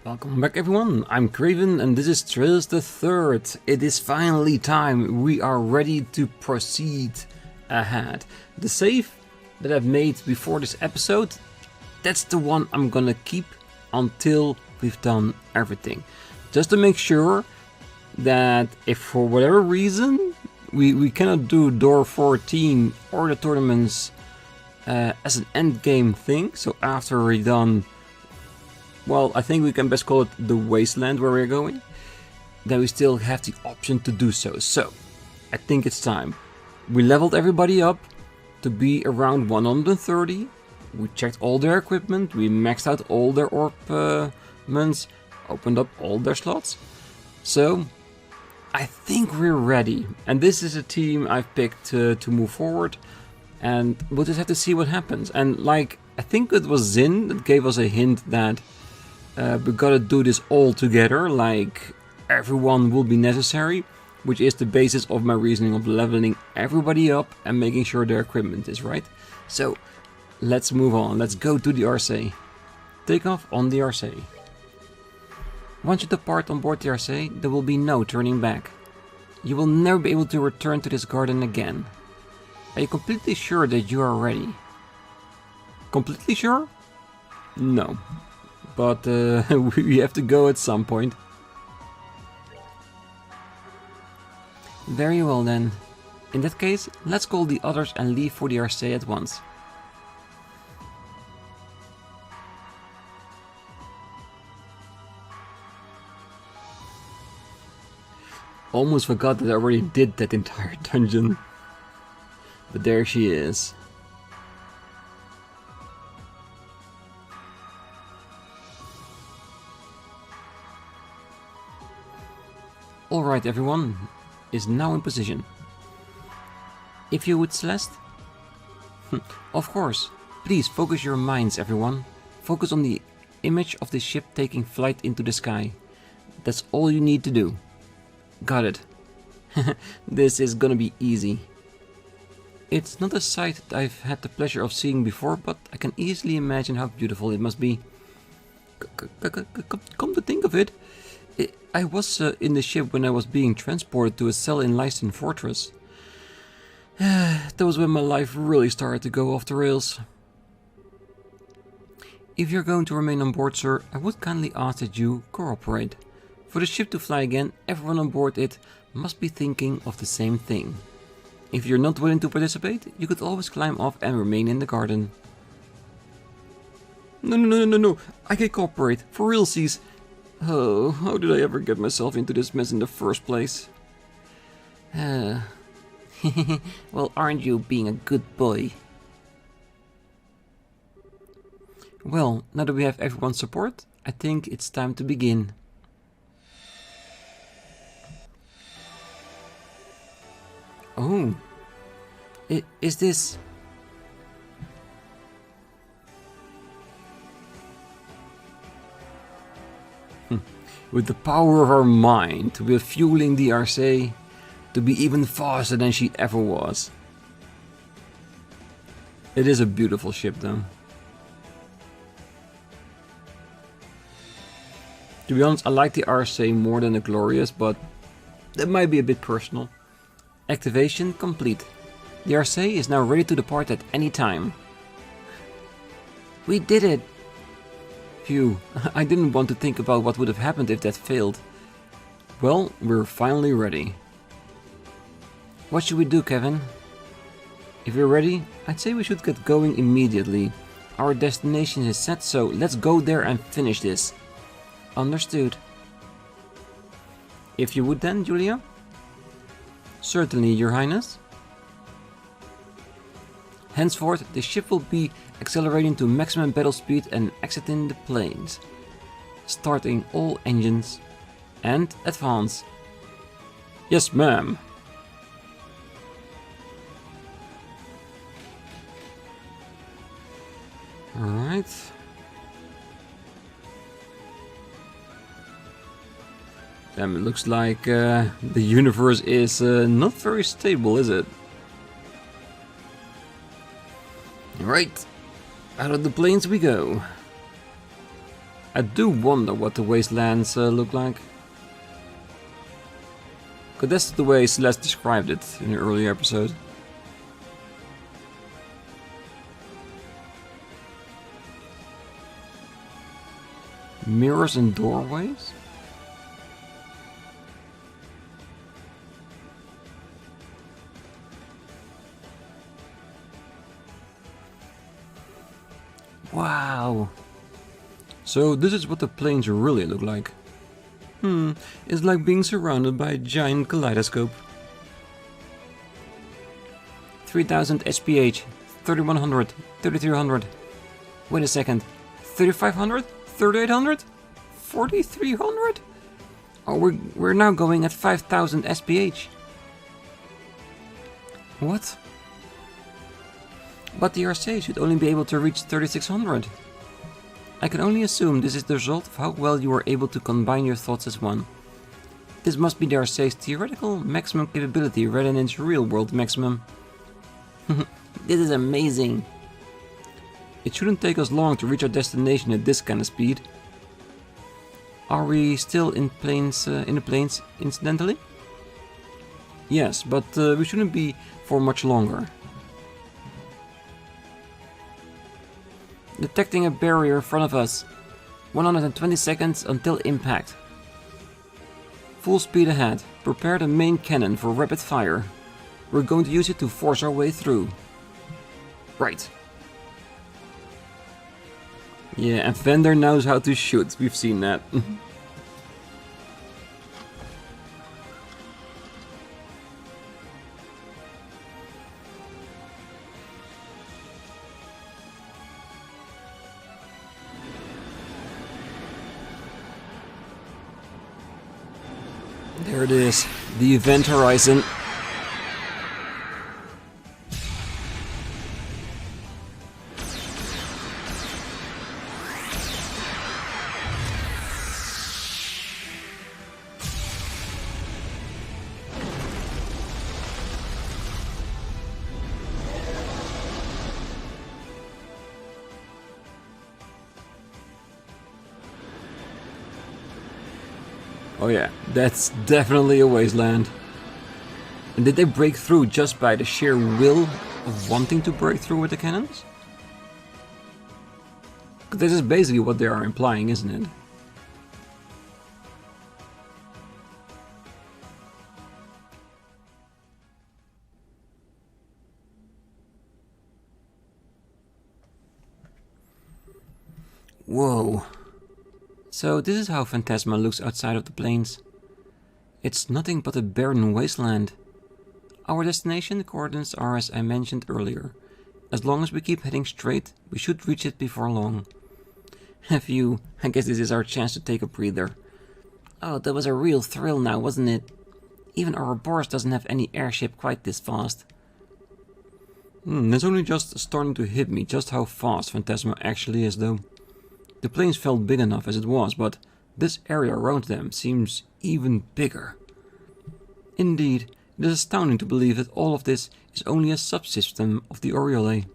Welcome back everyone, I'm Craven and this is Trails the Third. It is finally time, we are ready to proceed ahead. The save that I've made before this episode, that's the one I'm gonna keep until we've done everything. Just to make sure that if for whatever reason we cannot do door 14 or the tournaments as an endgame thing, so after we're done, well, I think we can best call it the wasteland where we're going, then we still have the option to do so. So, I think it's time. We leveled everybody up to be around 130. We checked all their equipment, we maxed out all their ornaments, opened up all their slots. So, I think we're ready. And this is a team I've picked to move forward. And we'll just have to see what happens. And like, I think it was Zin that gave us a hint that we gotta do this all together, like everyone will be necessary, which is the basis of my reasoning of leveling everybody up and making sure their equipment is right. So, let's move on, let's go to the Arseille. Take off on the Arseille. Once you depart on board the Arseille, there will be no turning back. You will never be able to return to this garden again. Are you completely sure that you are ready? Completely sure? No. But we have to go at some point. Very well then. In that case, let's call the others and leave for the Arseille at once. Almost forgot that I already did that entire dungeon. But there she is. Alright everyone, is now in position. If you would, Celeste? Of course, please focus your minds everyone. Focus on the image of the ship taking flight into the sky. That's all you need to do. Got it. This is gonna be easy. It's not a sight that I've had the pleasure of seeing before, but I can easily imagine how beautiful it must be. Come to think of it, I was in the ship when I was being transported to a cell in Leisten Fortress. That was when my life really started to go off the rails. If you're going to remain on board, sir, I would kindly ask that you cooperate. For the ship to fly again, everyone on board it must be thinking of the same thing. If you're not willing to participate, you could always climb off and remain in the garden. No, I can cooperate, for realsies. Oh, how did I ever get myself into this mess in the first place? Well, aren't you being a good boy? Well, now that we have everyone's support, I think it's time to begin. Oh, is this... With the power of our mind, we're fueling the Arseille to be even faster than she ever was. It is a beautiful ship though. To be honest, I like the Arseille more than the Glorious, but that might be a bit personal. Activation complete. The Arseille is now ready to depart at any time. We did it! Phew, I didn't want to think about what would have happened if that failed. Well, we're finally ready. What should we do, Kevin? If you're ready, I'd say we should get going immediately. Our destination is set, so let's go there and finish this. Understood. If you would then, Julia? Certainly, Your Highness. Henceforth, the ship will be accelerating to maximum battle speed and exiting the planes. Starting all engines and advance. Yes, ma'am. Alright. Damn, it looks like the universe is not very stable, is it? Right, out of the planes we go. I do wonder what the wastelands look like. Because that's the way Celeste described it in an earlier episode. Mirrors and doorways? Wow! So this is what the planes really look like. It's like being surrounded by a giant kaleidoscope. 3000 SPH, 3100, 3300. Wait a second. 3500? 3800? 4300? Oh, we're now going at 5000 SPH. What? But the Arseille should only be able to reach 3600. I can only assume this is the result of how well you were able to combine your thoughts as one. This must be the Arseille's theoretical maximum capability rather than its real-world maximum. This is amazing. It shouldn't take us long to reach our destination at this kind of speed. Are we still in the planes incidentally? Yes, but we shouldn't be for much longer. Detecting a barrier in front of us. 120 seconds until impact. Full speed ahead. Prepare the main cannon for rapid fire. We're going to use it to force our way through. Right. Yeah, and Fender knows how to shoot. We've seen that. There it is, the event horizon. Oh yeah, that's definitely a wasteland. And did they break through just by the sheer will of wanting to break through with the cannons? 'Cause this is basically what they are implying, isn't it? Whoa. So this is how Phantasma looks outside of the plains. It's nothing but a barren wasteland. Our destination coordinates are as I mentioned earlier. As long as we keep heading straight, we should reach it before long. Phew, I guess this is our chance to take a breather. Oh, that was a real thrill now, wasn't it? Even Ouroboros doesn't have any airship quite this fast. It's only just starting to hit me just how fast Phantasma actually is though. The plains felt big enough as it was, but this area around them seems even bigger. Indeed, it is astounding to believe that all of this is only a subsystem of the Aureole.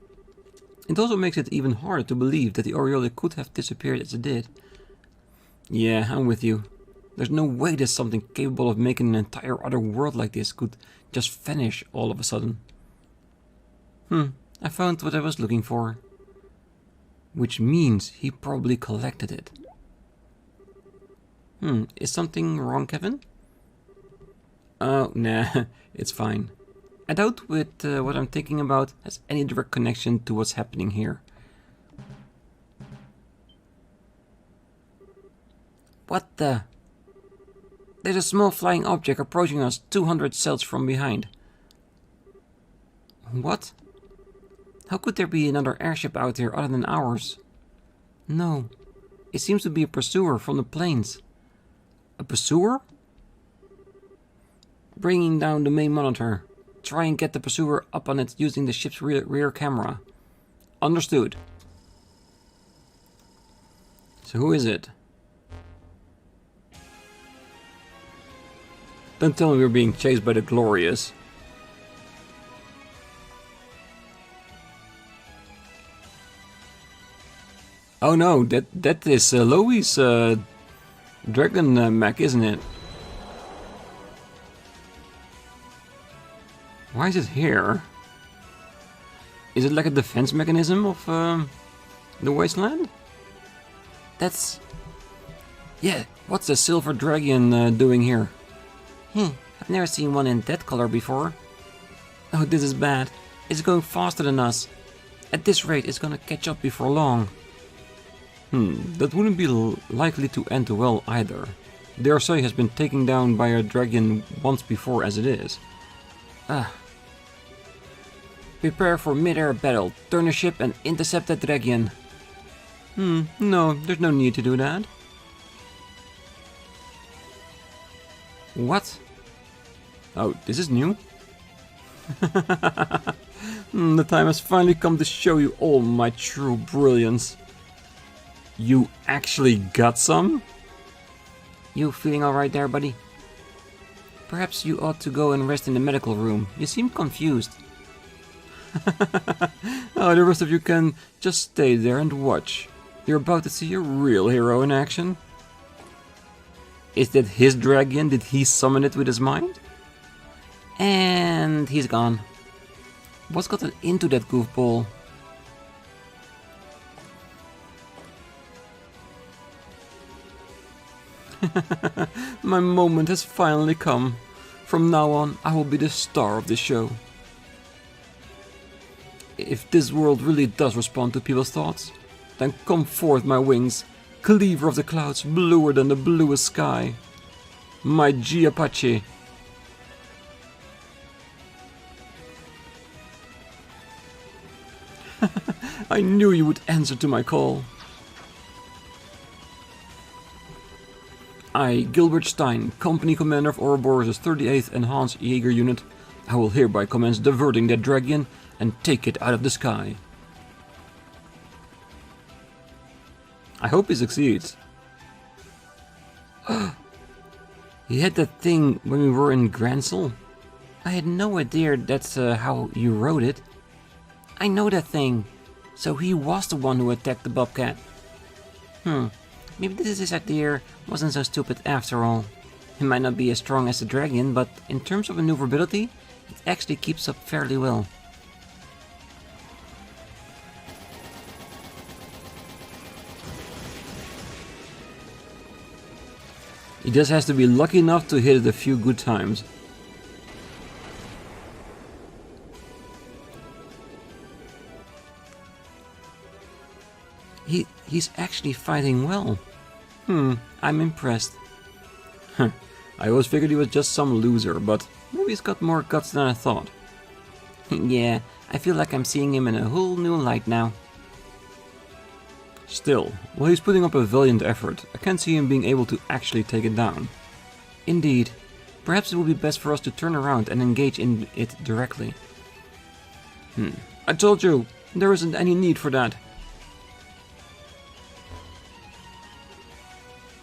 It also makes it even harder to believe that the Aureole could have disappeared as it did. Yeah, I'm with you. There's no way that something capable of making an entire other world like this could just vanish all of a sudden. I found what I was looking for. Which means he probably collected it. Is something wrong, Kevin? Oh, nah, it's fine. I doubt what I'm thinking about has any direct connection to what's happening here. What the? There's a small flying object approaching us 200 cells from behind. What? How could there be another airship out here other than ours? No. It seems to be a pursuer from the plains. A pursuer? Bringing down the main monitor. Try and get the pursuer up on it using the ship's rear camera. Understood. So who is it? Don't tell me we're being chased by the Glorious. Oh no, that is Louis' Dragon mech, isn't it? Why is it here? Is it like a defense mechanism of the wasteland? That's... Yeah, what's the silver Dragion doing here? I've never seen one in that color before. Oh, this is bad. It's going faster than us. At this rate, it's gonna catch up before long. That wouldn't be likely to end well either. The Arseille has been taken down by a Dragion once before as it is. Prepare for mid-air battle. Turn a ship and intercept that Dragion. No, there's no need to do that. What? Oh, this is new? The time has finally come to show you all my true brilliance. You actually got some? You feeling alright there, buddy? Perhaps you ought to go and rest in the medical room. You seem confused. Oh, the rest of you can just stay there and watch. You're about to see a real hero in action. Is that his Dragion? Did he summon it with his mind? And he's gone. What's gotten into that goofball? My moment has finally come. From now on, I will be the star of this show. If this world really does respond to people's thoughts, then come forth my wings, cleaver of the clouds, bluer than the bluest sky. My G Apache. I knew you would answer to my call. I, Gilbert Stein, Company Commander of Ouroboros' 38th Enhanced Jaeger Unit, I will hereby commence diverting that Dragion and take it out of the sky. I hope he succeeds. He had that thing when we were in Grancel? I had no idea that's how you wrote it. I know that thing. So he was the one who attacked the bobcat. Maybe this idea wasn't so stupid after all. It might not be as strong as the Dragion, but in terms of maneuverability, it actually keeps up fairly well. He just has to be lucky enough to hit it a few good times. He's actually fighting well. I'm impressed. I always figured he was just some loser, but maybe he's got more guts than I thought. Yeah, I feel like I'm seeing him in a whole new light now. Still, while he's putting up a valiant effort, I can't see him being able to actually take it down. Indeed. Perhaps it would be best for us to turn around and engage in it directly. I told you, there isn't any need for that.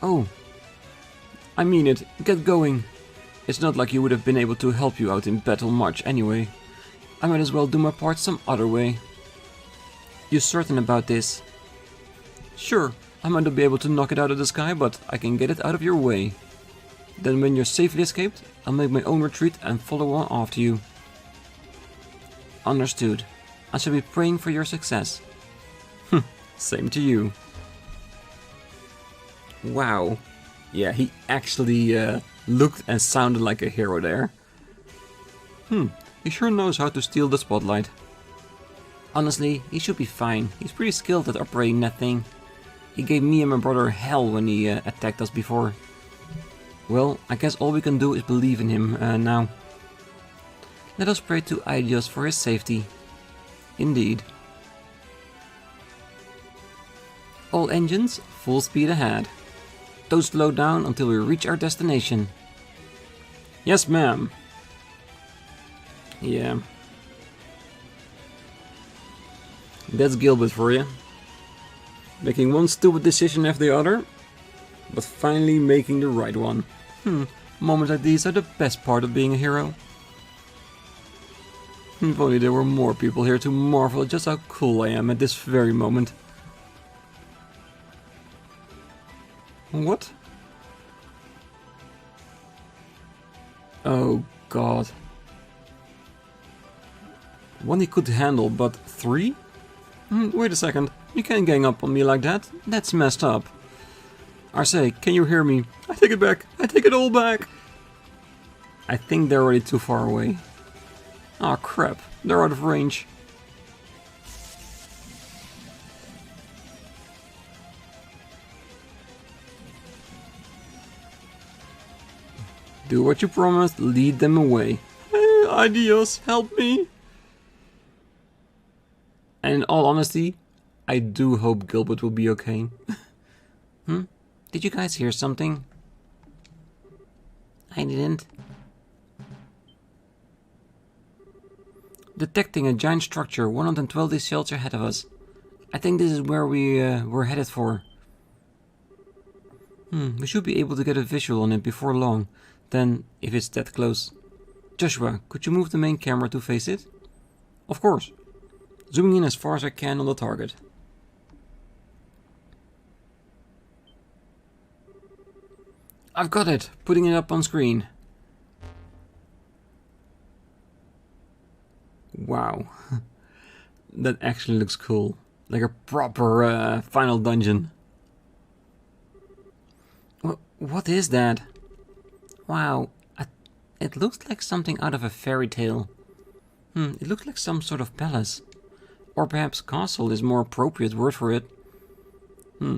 Oh, I mean it, get going. It's not like he would have been able to help you out in battle much anyway. I might as well do my part some other way. You certain about this? Sure, I might not be able to knock it out of the sky, but I can get it out of your way. Then when you're safely escaped, I'll make my own retreat and follow on after you. Understood. I shall be praying for your success. Same to you. Wow. Yeah, he actually looked and sounded like a hero there. He sure knows how to steal the spotlight. Honestly, he should be fine. He's pretty skilled at operating that thing. He gave me and my brother hell when he attacked us before. Well, I guess all we can do is believe in him now. Let us pray to Aidios for his safety. Indeed. All engines, full speed ahead. Don't slow down until we reach our destination. Yes, ma'am. Yeah. That's Gilbert for you. Making one stupid decision after the other, but finally making the right one. Moments like these are the best part of being a hero. If only there were more people here to marvel at just how cool I am at this very moment. What? Oh god. One he could handle, but 3? Wait a second. You can't gang up on me like that. That's messed up. Arseille, can you hear me? I take it back. I take it all back. I think they're already too far away. Aw, crap. They're out of range. Do what you promised. Lead them away. Adios. Help me. And in all honesty, I do hope Gilbert will be okay. Did you guys hear something? I didn't. Detecting a giant structure 120 sails ahead of us. I think this is where we're headed for. We should be able to get a visual on it before long. Then, if it's that close. Joshua, could you move the main camera to face it? Of course. Zooming in as far as I can on the target. I've got it! Putting it up on screen. Wow. That actually looks cool. Like a proper final dungeon. What is that? Wow. It looks like something out of a fairy tale. It looks like some sort of palace. Or perhaps castle is more appropriate word for it.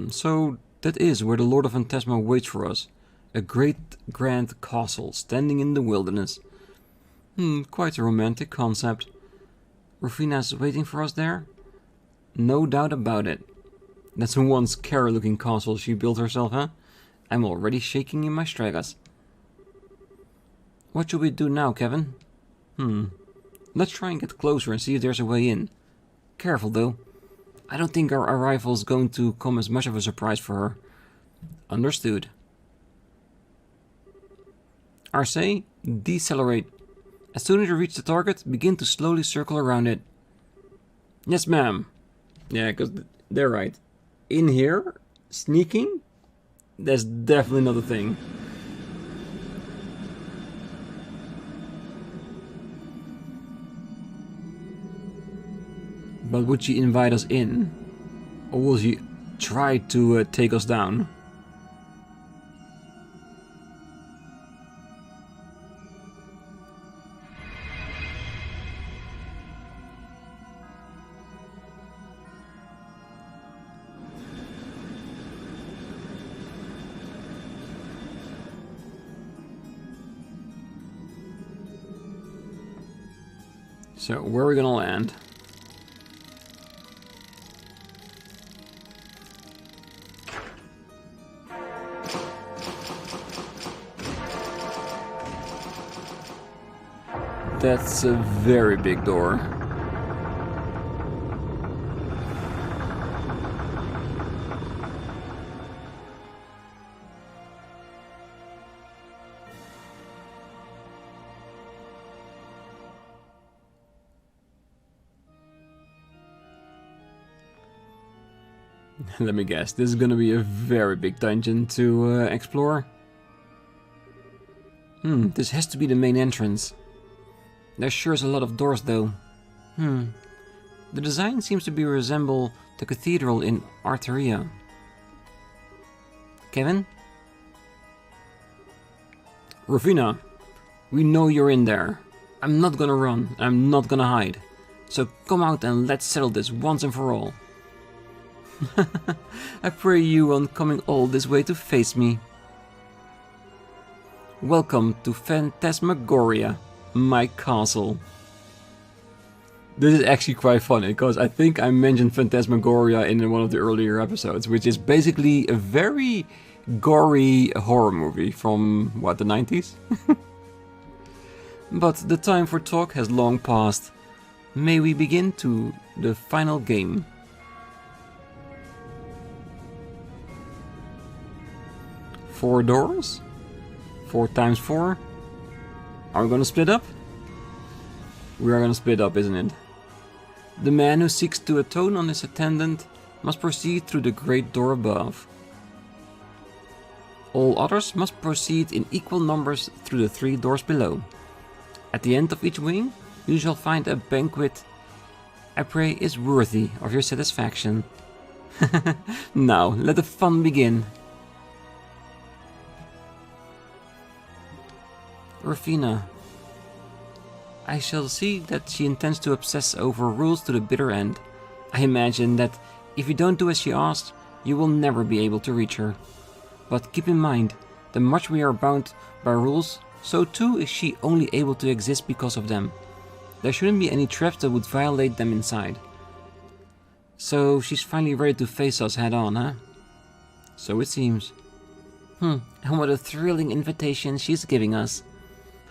So that is where the Lord of Phantasma waits for us. A great grand castle standing in the wilderness. Quite a romantic concept. Rufina's waiting for us there? No doubt about it. That's one scary looking castle she built herself, huh? I'm already shaking in my stragas. What should we do now, Kevin? Let's try and get closer and see if there's a way in. Careful though. I don't think our arrival is going to come as much of a surprise for her. Understood. Arseille, decelerate. As soon as you reach the target, begin to slowly circle around it. Yes, ma'am. Yeah, because they're right. In here, sneaking, that's definitely not a thing. But would she invite us in? Or will she try to take us down? So, where are we gonna land? That's a very big door. Let me guess, this is gonna be a very big dungeon to explore. This has to be the main entrance. There sure is a lot of doors though. The design seems to resemble the cathedral in Arseille. Kevin? Rufina, we know you're in there. I'm not gonna run, I'm not gonna hide. So come out and let's settle this once and for all. I pray you won't coming all this way to face me. Welcome to Phantasmagoria, my castle. This is actually quite funny, because I think I mentioned Phantasmagoria in one of the earlier episodes, which is basically a very gory horror movie from, what, the 90s? But the time for talk has long passed. May we begin to the final game. 4 doors? 4 times 4? Are we gonna split up? We are gonna split up, isn't it? The man who seeks to atone on his attendant must proceed through the great door above. All others must proceed in equal numbers through the 3 doors below. At the end of each wing, you shall find a banquet. I pray is worthy of your satisfaction. Now, let the fun begin. Rufina. I shall see that she intends to obsess over rules to the bitter end. I imagine that if you don't do as she asks, you will never be able to reach her. But keep in mind, the much we are bound by rules, so too is she only able to exist because of them. There shouldn't be any traps that would violate them inside. So she's finally ready to face us head on, huh? So it seems. And what a thrilling invitation she's giving us.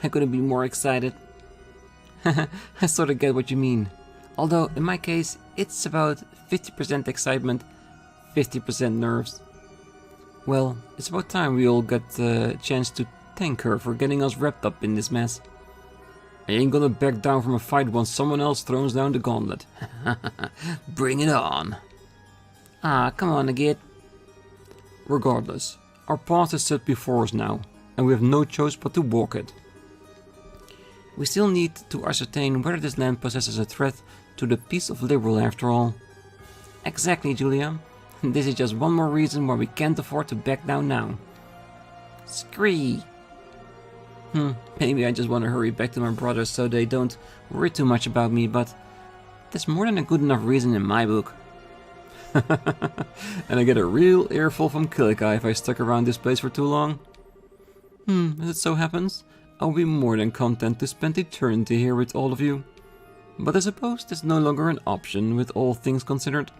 I couldn't be more excited. I sort of get what you mean. Although, in my case, it's about 50% excitement, 50% nerves. Well, it's about time we all got the chance to thank her for getting us wrapped up in this mess. I ain't gonna back down from a fight once someone else throws down the gauntlet. Bring it on. Ah, come on, Agit. Regardless, our path is set before us now, and we have no choice but to walk it. We still need to ascertain whether this land possesses a threat to the peace of Liberl after all. Exactly, Julia. This is just one more reason why we can't afford to back down now. Scree! Maybe I just want to hurry back to my brothers so they don't worry too much about me, but that's more than a good enough reason in my book. And I get a real earful from Killikai if I stuck around this place for too long. As it so happens, I'll be more than content to spend eternity here with all of you. But I suppose that's no longer an option with all things considered.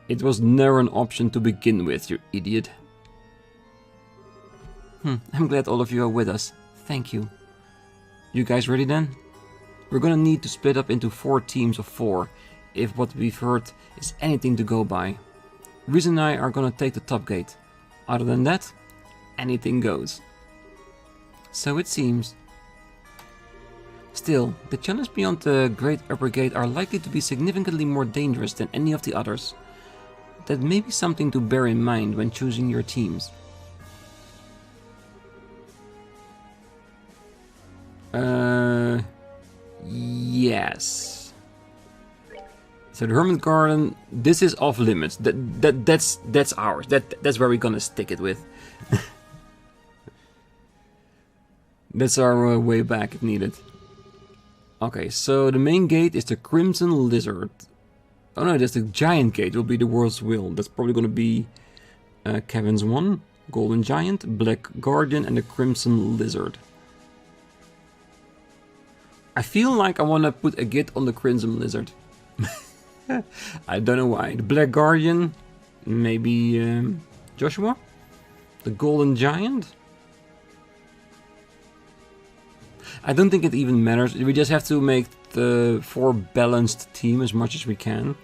It was never an option to begin with, you idiot. I'm glad all of you are with us. Thank you. You guys ready then? We're gonna need to split up into 4 teams of 4, if what we've heard is anything to go by. Ries and I are gonna take the top gate. Other than that, anything goes. So it seems. Still, the channels beyond the Great Upper Gate are likely to be significantly more dangerous than any of the others. That may be something to bear in mind when choosing your teams. Yes. So the Hermit Garden, this is off limits. That's ours. That's where we're gonna stick it with. That's our way back if needed. Okay, so the main gate is the Crimson Lizard. Oh no, that's the Giant Gate. Will be the World's Will. That's probably gonna be Kevin's one, Golden Giant, Black Guardian, and the Crimson Lizard. I feel like I want to put a git on the Crimson Lizard. I don't know why. The Black Guardian, maybe Joshua? The Golden Giant? I don't think it even matters. We just have to make the 4 balanced team as much as we can.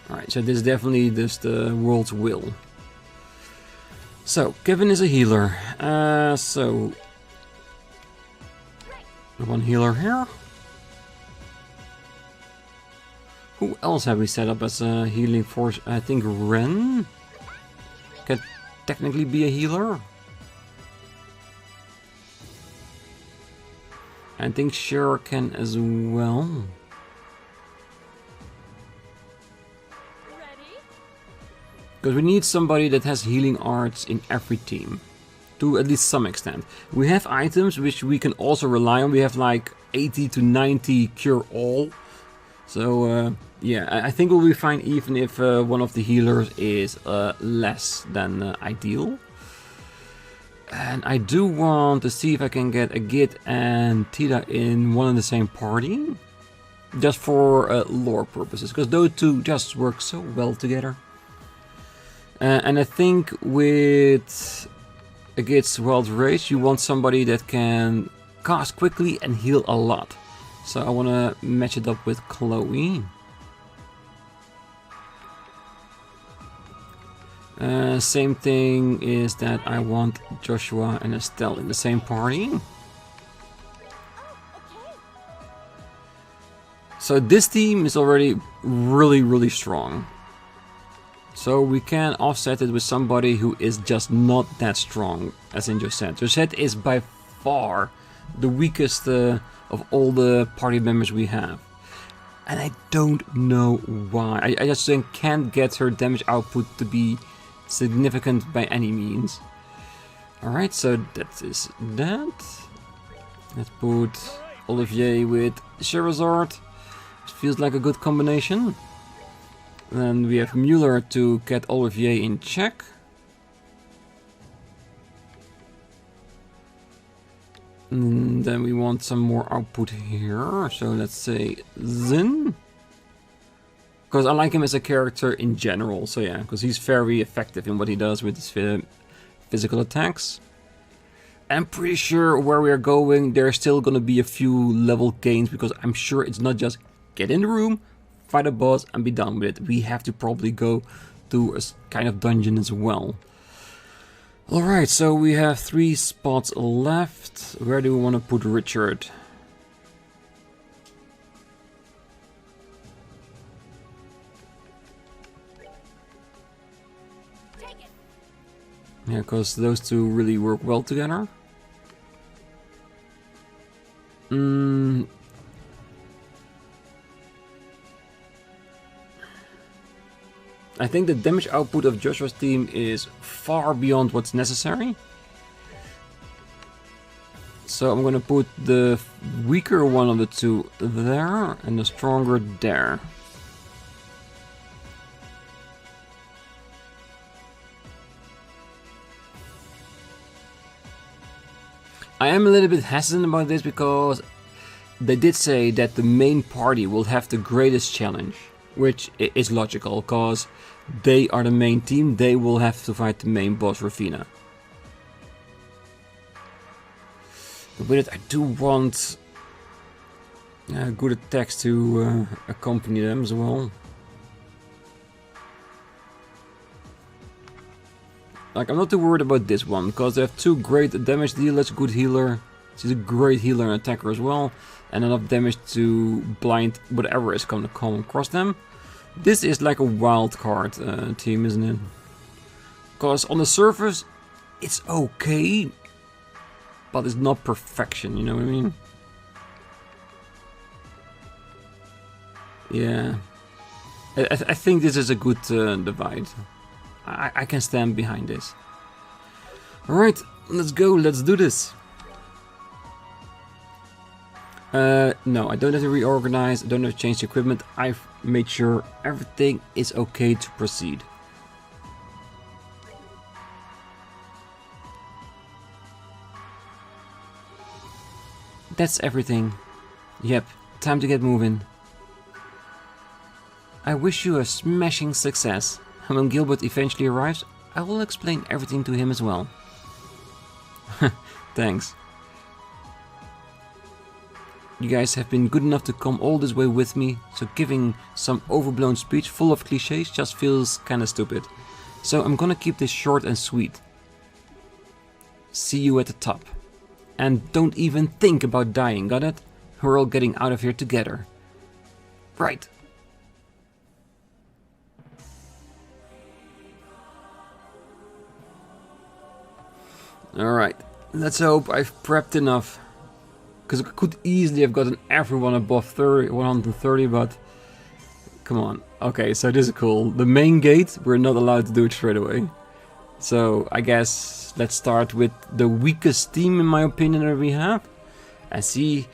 Alright, so this is definitely just the World's Will. So, Kevin is a healer. So... one healer here. Who else have we set up as a healing force? I think Ren can technically be a healer. I think Cher can as well. Because we need somebody that has healing arts in every team. To at least some extent. We have items which we can also rely on. We have like 80 to 90 cure all. So yeah, I think we'll be fine even if one of the healers is less than ideal. And I do want to see if I can get a Git and Tida in one and the same party. Just for lore purposes. Because those two just work so well together. And I think with... against Wild Rage, you want somebody that can cast quickly and heal a lot. So I want to match it up with Chloe. Same thing is that I want Joshua and Estelle in the same party. So this team is already really strong. So we can offset it with somebody who is just not that strong, as in Josette. Josette is by far the weakest of all the party members we have. And I don't know why. I just can't get her damage output to be significant by any means. Alright, so that is that. Let's put Olivier with Charizard. It feels like a good combination. Then we have Mueller to get Olivier in check. And then we want some more output here. So let's say Zin. Because I like him as a character in general. So yeah, because he's very effective in what he does with his physical attacks. I'm pretty sure where we are going, there's still going to be a few level gains. Because I'm sure it's not just get in the room, fight a boss and be done with it. We have to probably go to a kind of dungeon as well. Alright, so we have 3 spots left. Where do we want to put Richard? Yeah, because those two really work well together. I think the damage output of Joshua's team is far beyond what's necessary. So I'm gonna put the weaker one of the two there and the stronger there. I am a little bit hesitant about this because they did say that the main party will have the greatest challenge. Which is logical, because they are the main team, they will have to fight the main boss, Rafina. But with it, I do want good attacks to accompany them as well. Like, I'm not too worried about this one, because they have 2 great damage dealers, good healer. She's a great healer and attacker as well. And enough damage to blind whatever is going to come across them. This is like a wild card team, isn't it? Because on the surface, it's okay, but it's not perfection, you know what I mean? Yeah. I think this is a good divide. I can stand behind this. Alright, let's go, let's do this. No, I don't have to reorganize, I don't have to change the equipment. I've made sure everything is okay to proceed. That's everything. Yep, time to get moving. I wish you a smashing success. And when Gilbert eventually arrives, I will explain everything to him as well. Thanks. You guys have been good enough to come all this way with me, so giving some overblown speech full of cliches just feels kinda stupid. So I'm gonna keep this short and sweet. See you at the top. And don't even think about dying, got it? We're all getting out of here together. Right. Alright, let's hope I've prepped enough. Because I could easily have gotten everyone above 130, but come on. Okay, so this is cool. The main gate, we're not allowed to do it straight away. So I guess let's start with the weakest team, in my opinion, that we have. And see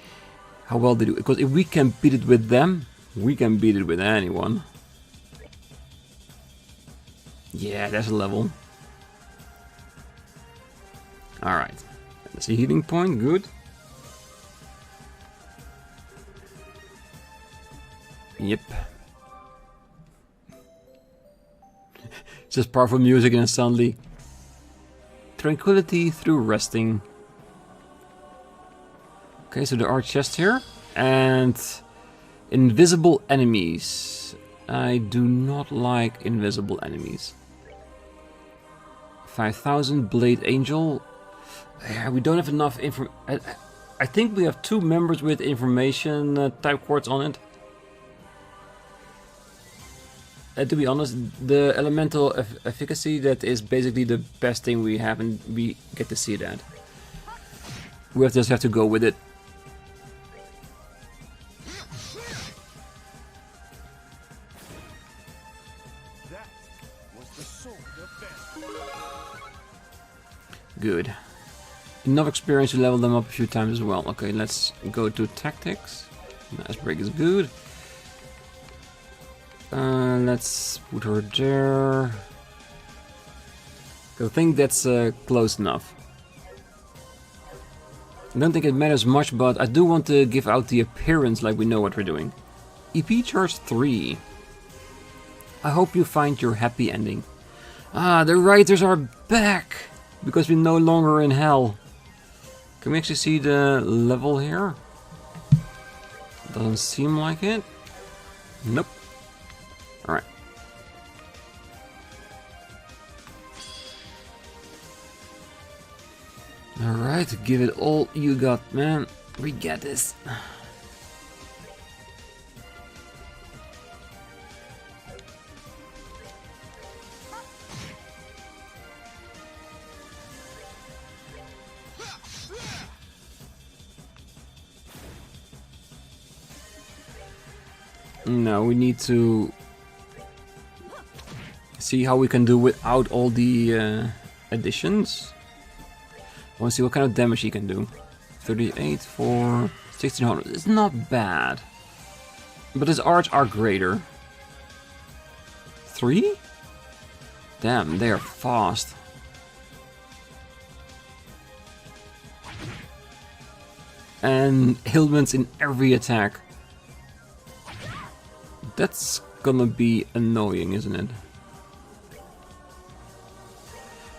how well they do. Because if we can beat it with them, we can beat it with anyone. Yeah, that's a level. Alright. That's a healing point, good. Yep. Just powerful music and suddenly tranquility through resting. Okay, so there are chests here. And invisible enemies. I do not like invisible enemies. 5000 Blade Angel. Yeah, we don't have enough info. I think we have 2 members with information type quartz on it. To be honest, the elemental efficacy, that is basically the best thing we have, and we get to see that. We just have to go with it. Good. Enough experience to level them up a few times as well. Okay, let's go to tactics. Nice break is good. Let's put her there. I think that's close enough. I don't think it matters much, but I do want to give out the appearance like we know what we're doing. EP Charge 3. I hope you find your happy ending. Ah, the writers are back! Because we're no longer in hell. Can we actually see the level here? Doesn't seem like it. Nope. Alright. Alright, give it all you got, man. We get this. No, we need to see how we can do without all the additions. I want to see what kind of damage he can do. 38 for 1600. It's not bad. But his arts are greater. 3? Damn, they are fast. And ailments in every attack. That's gonna be annoying, isn't it?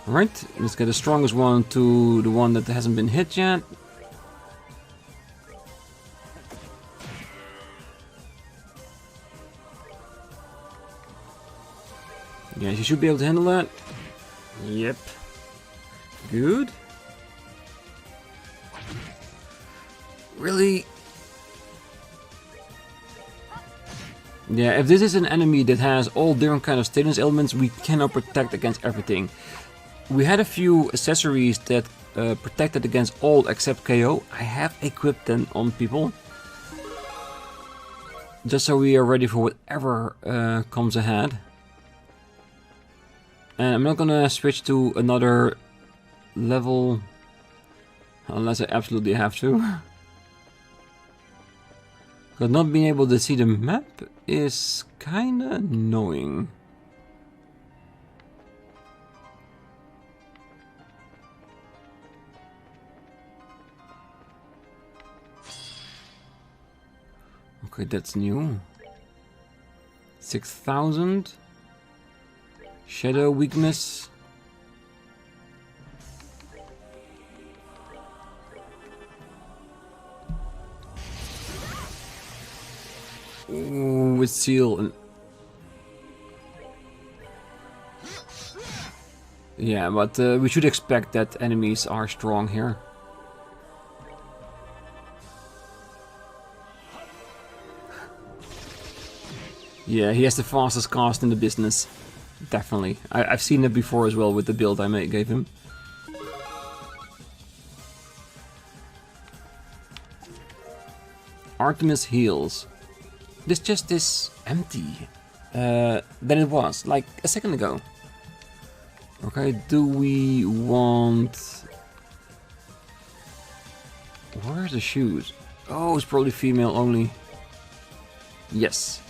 Alright, let's get the strongest one to the one that hasn't been hit yet. Yeah, you should be able to handle that. Yep. Good. Really? Yeah, if this is an enemy that has all different kind of status elements, we cannot protect against everything. We had a few accessories that protected against all except KO. I have equipped them on people. Just so we are ready for whatever comes ahead. And I'm not gonna switch to another level unless I absolutely have to. But not being able to see the map is kinda annoying. Okay, that's new. 6,000. Shadow weakness. Ooh, with seal and yeah, but we should expect that enemies are strong here. Yeah, he has the fastest cast in the business. Definitely. I've seen it before as well with the build I gave him. Artemis heals. This chest is empty than it was, like a second ago. Okay, do we want... Where are the shoes? Oh, it's probably female only. Yes.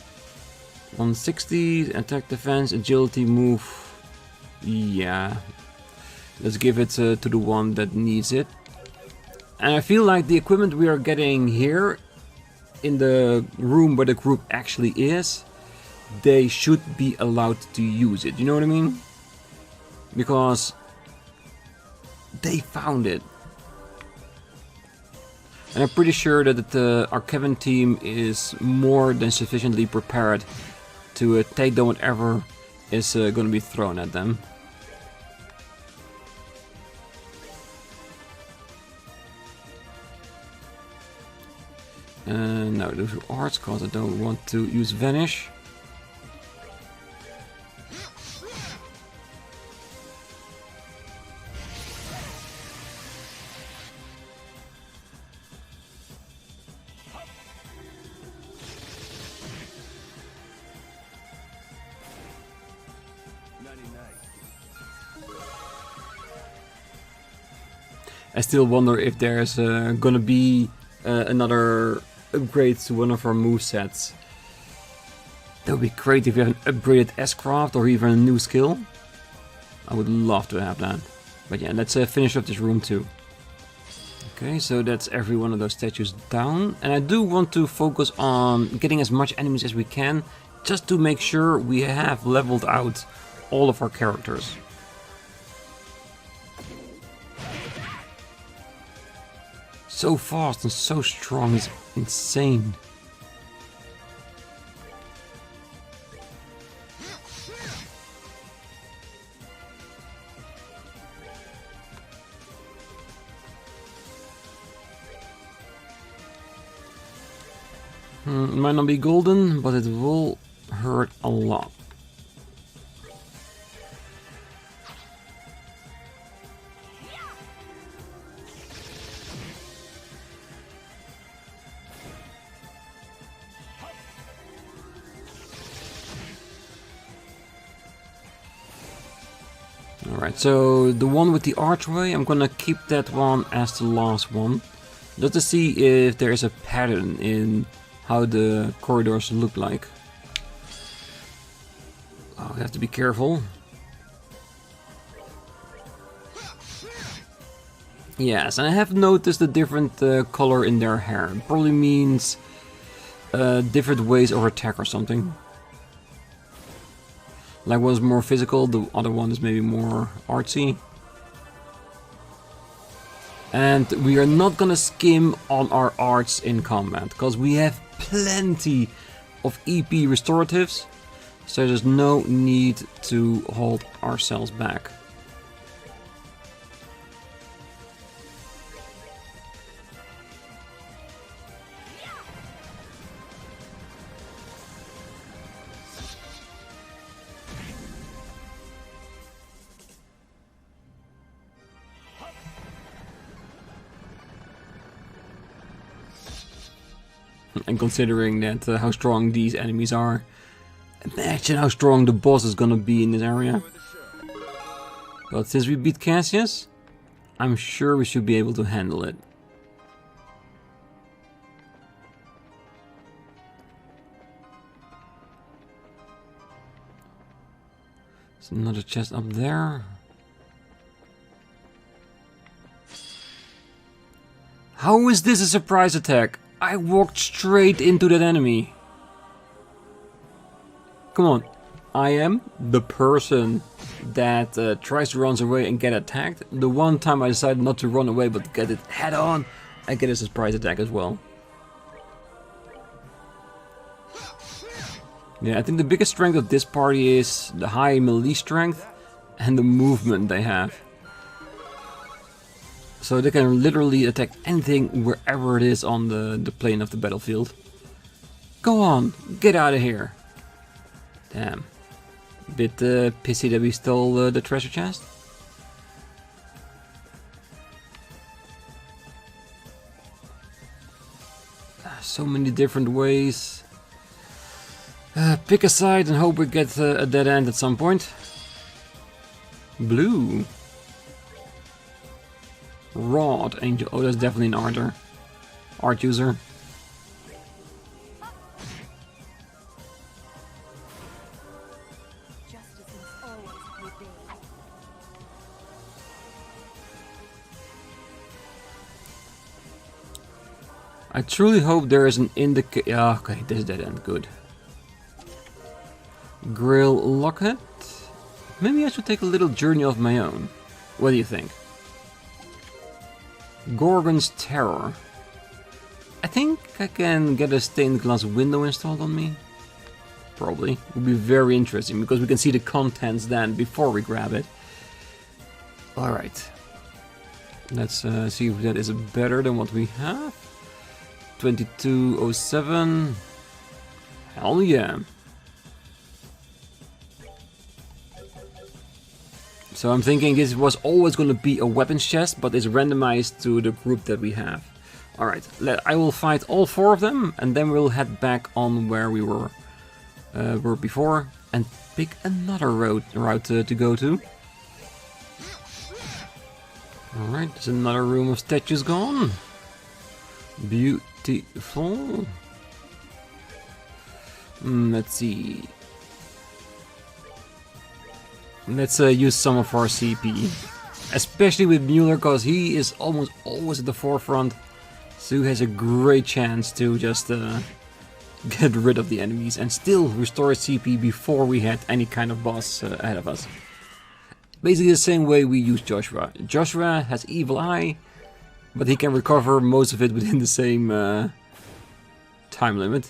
160, attack, defense, agility, move. Yeah. Let's give it to the one that needs it. And I feel like the equipment we are getting here in the room where the group actually is, they should be allowed to use it. You know what I mean? Because they found it. And I'm pretty sure that our Kevin team is more than sufficiently prepared to take down whatever is going to be thrown at them. No, those are arts, because I don't want to use Vanish. I still wonder if there's gonna be another upgrade to one of our movesets. That would be great if you have an upgraded S-Craft or even a new skill. I would love to have that. But yeah, let's finish up this room too. Okay, so that's every one of those statues down. And I do want to focus on getting as much enemies as we can, just to make sure we have leveled out all of our characters. So fast and so strong is insane. It might not be golden, but it will hurt a lot. Alright, so the one with the archway, I'm gonna keep that one as the last one. Just to see if there is a pattern in how the corridors look like. Oh, we have to be careful. Yes, and I have noticed a different color in their hair. It probably means different ways of attack or something. Like one's more physical, the other one is maybe more artsy. And we are not gonna skim on our arts in combat, because we have plenty of EP restoratives, so there's no need to hold ourselves back. And considering that how strong these enemies are, imagine how strong the boss is gonna be in this area. But since we beat Cassius, I'm sure we should be able to handle it. There's another chest up there. How is this a surprise attack? I walked straight into that enemy. Come on. I am the person that tries to run away and get attacked. The one time I decided not to run away but get it head on, I get a surprise attack as well. Yeah, I think the biggest strength of this party is the high melee strength and the movement they have. So they can literally attack anything wherever it is on the plane of the battlefield. Go on, get out of here. Damn. Bit pissy that we stole the treasure chest. So many different ways. Pick a side and hope we get a dead end at some point. Blue. Rod Angel. Oh, that's definitely an art user. I truly hope there is an indicator. Yeah, okay, this is dead end. Good. Grill Locket. Maybe I should take a little journey of my own. What do you think? Gorgon's Terror. I think I can get a stained glass window installed on me. Probably. It would be very interesting because we can see the contents then before we grab it. Alright. Let's see if that is better than what we have. 2207. Hell yeah. So I'm thinking this was always going to be a weapons chest, but it's randomized to the group that we have. Alright, I will fight all 4 of them, and then we'll head back on where we were before, and pick another route to go to. Alright, there's another room of statues gone. Beautiful. Let's see. Let's use some of our CP. Especially with Mueller, because he is almost always at the forefront. So he has a great chance to just get rid of the enemies and still restore CP before we had any kind of boss ahead of us. Basically the same way we use Joshua. Joshua has Evil Eye, but he can recover most of it within the same time limit.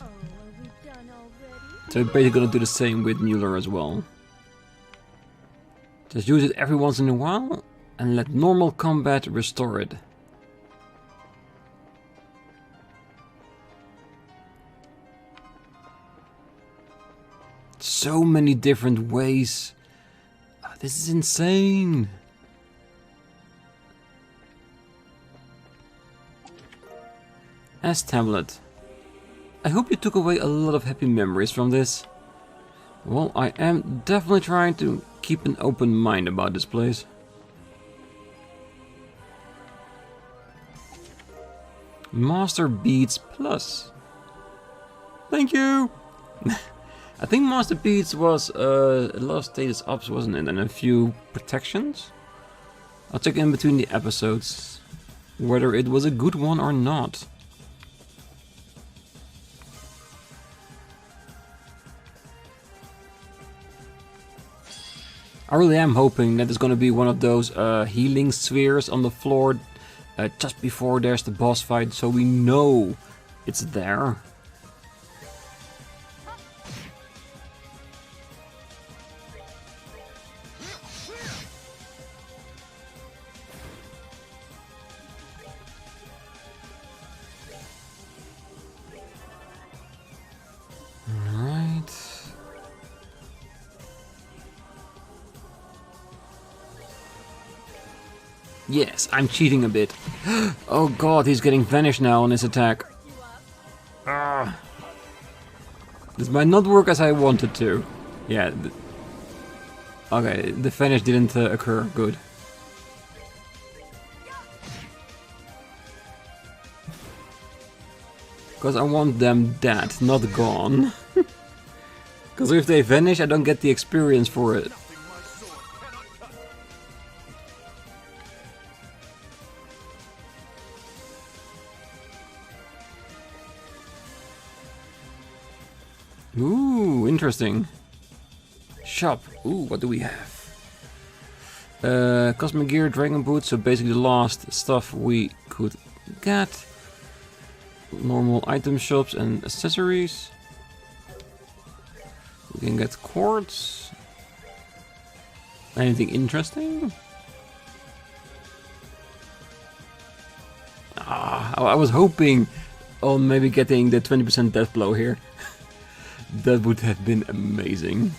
So we're basically gonna do the same with Mueller as well. Just use it every once in a while and let normal combat restore it. So many different ways. Oh, this is insane. As tablet. I hope you took away a lot of happy memories from this. Well, I am definitely trying to keep an open mind about this place. Master Beads Plus. Thank you! I think Master Beads was a lot of status ups, wasn't it? And a few protections? I'll check in between the episodes whether it was a good one or not. I really am hoping that there's gonna be one of those healing spheres on the floor just before there's the boss fight, so we know it's there. Yes, I'm cheating a bit. Oh god, he's getting vanished now on his attack. Ah. This might not work as I wanted to. Yeah. Okay, the vanish didn't occur. Good. Because I want them dead, not gone. Because if they vanish, I don't get the experience for it. Ooh, interesting. Shop. Ooh, what do we have? Cosmic Gear, Dragon Boots, so basically the last stuff we could get. Normal item shops and accessories. We can get quartz. Anything interesting? Ah, I was hoping on maybe getting the 20% death blow here. That would have been amazing.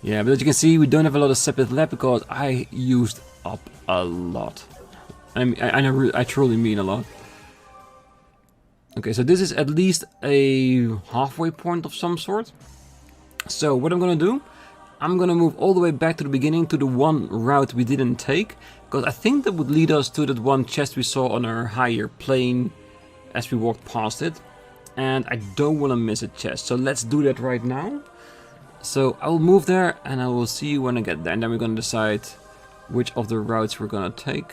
Yeah, but as you can see, we don't have a lot of separate lab because I used up a lot. I truly mean a lot. Okay, so this is at least a halfway point of some sort. So what I'm gonna do, I'm gonna move all the way back to the beginning to the one route we didn't take, because I think that would lead us to that one chest we saw on our higher plane as we walked past it. And I don't want to miss a chest, so let's do that right now. So I will move there and I will see you when I get there, and then we're gonna decide which of the routes we're gonna take.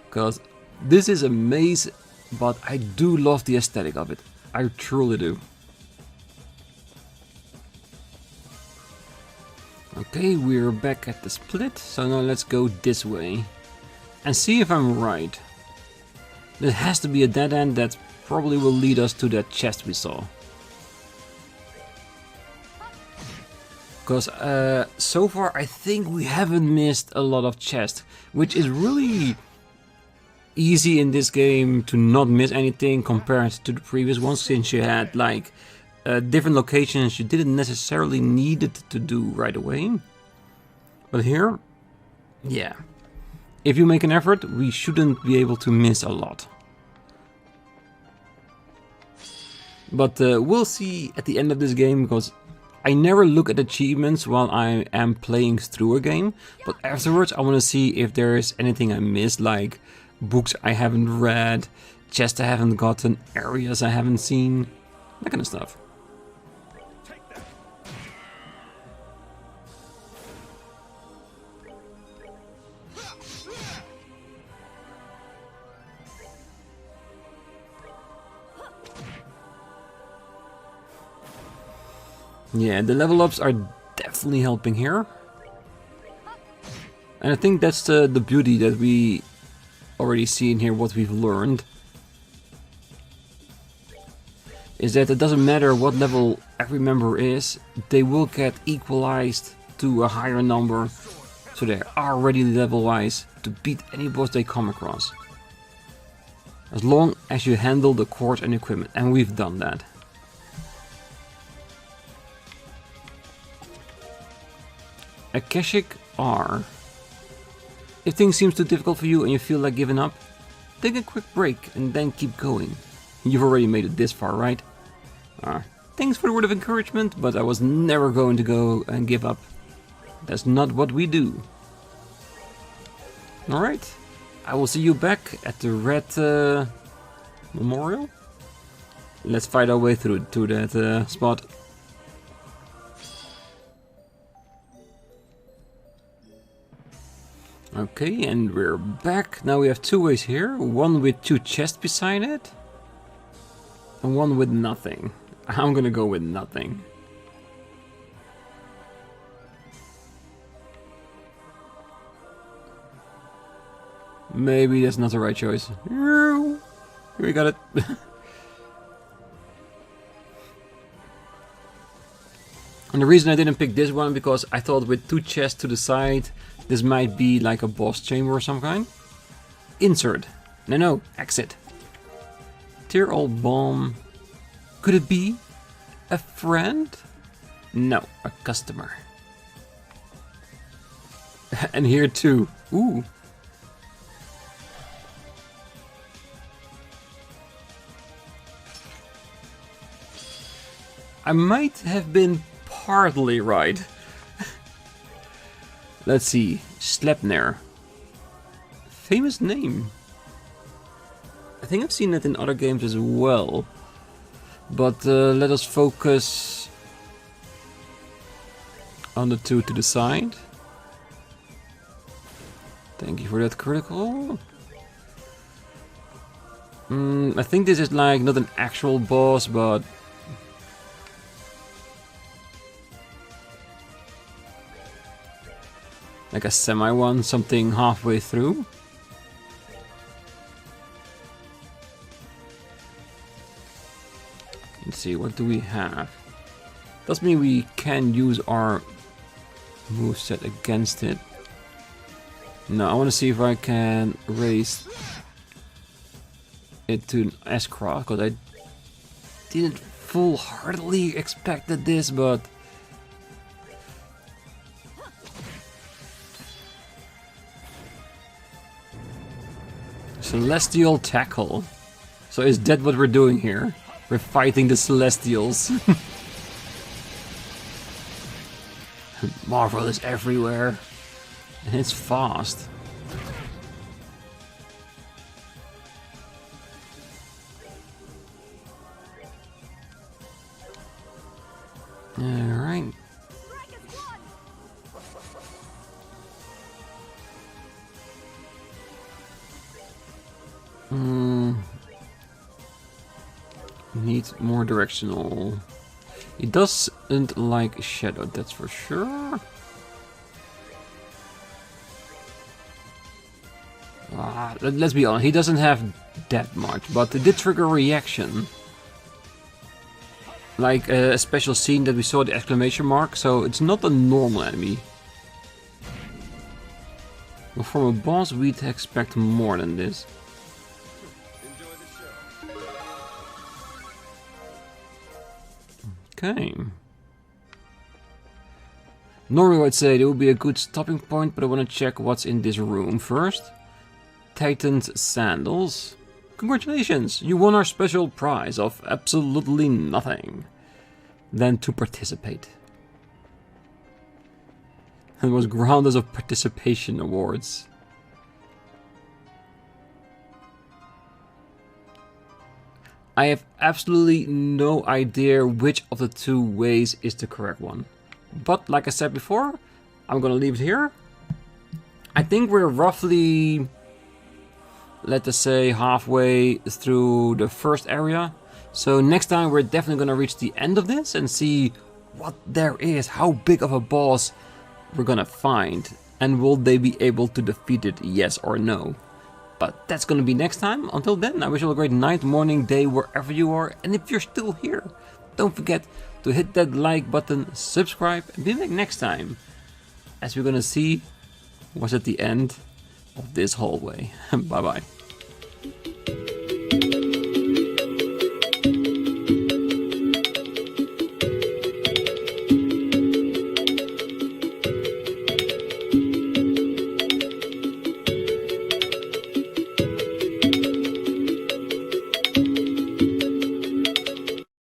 Because this is a maze, but I do love the aesthetic of it. I truly do. Okay, we're back at the split, so now let's go this way. And see if I'm right. There has to be a dead end that probably will lead us to that chest we saw. Because so far I think we haven't missed a lot of chests, which is really easy in this game to not miss anything compared to the previous ones, since you had like different locations you didn't necessarily need it to do right away. But here, yeah, if you make an effort, we shouldn't be able to miss a lot. But we'll see at the end of this game, because I never look at achievements while I am playing through a game, but afterwards I want to see if there is anything I missed, like books I haven't read, chests I haven't gotten, areas I haven't seen, that kind of stuff. Yeah, the level ups are definitely helping here. And I think that's the beauty that we already see in here, what we've learned. Is that it doesn't matter what level every member is, they will get equalized to a higher number. So they are ready level-wise to beat any boss they come across. As long as you handle the cord and equipment, and we've done that. Akashic R. If things seem too difficult for you and you feel like giving up, take a quick break and then keep going. You've already made it this far, right? Thanks for the word of encouragement, but I was never going to go and give up. That's not what we do. Alright, I will see you back at the Red Memorial. Let's fight our way through to that spot. Okay, and we're back. Now we have two ways here. One with two chests beside it. And one with nothing. I'm gonna go with nothing. Maybe that's not the right choice. Here we got it. And the reason I didn't pick this one, because I thought with two chests to the side, this might be like a boss chamber or some kind. Insert. No, exit. Tear old bomb. Could it be a friend? No, a customer. And here too. Ooh. I might have been partly right. Let's see. Sleipnir. Famous name. I think I've seen it in other games as well. But let us focus on the two to the side. Thank you for that critical. I think this is like not an actual boss, but like a semi one, something halfway through. Let's see, what do we have? Does mean we can use our moveset against it. No, I want to see if I can raise it to an S-Cross, because I didn't full-heartedly expected this, but Celestial Tackle. So is that what we're doing here? We're fighting the Celestials. Marvel is everywhere. And it's fast. Alright. Need more directional. He doesn't like shadow, that's for sure. Let's be honest, he doesn't have that much, but it did trigger a reaction. Like a special scene that we saw, the exclamation mark, so it's not a normal enemy. But from a boss, we'd expect more than this. Okay. Normally I'd say there would be a good stopping point, but I want to check what's in this room first. Titan's sandals. Congratulations, you won our special prize of absolutely nothing. Then to participate. And was Grounders of Participation Awards. I have absolutely no idea which of the two ways is the correct one. But like I said before, I'm gonna leave it here. I think we're roughly, let us say, halfway through the first area. So next time we're definitely gonna reach the end of this and see what there is, how big of a boss we're gonna find. And will they be able to defeat it, yes or no? But that's gonna be next time. Until then, I wish you all a great night, morning, day, wherever you are. And if you're still here, don't forget to hit that like button, subscribe, and be back next time, as we're gonna see what's at the end of this hallway. Bye bye.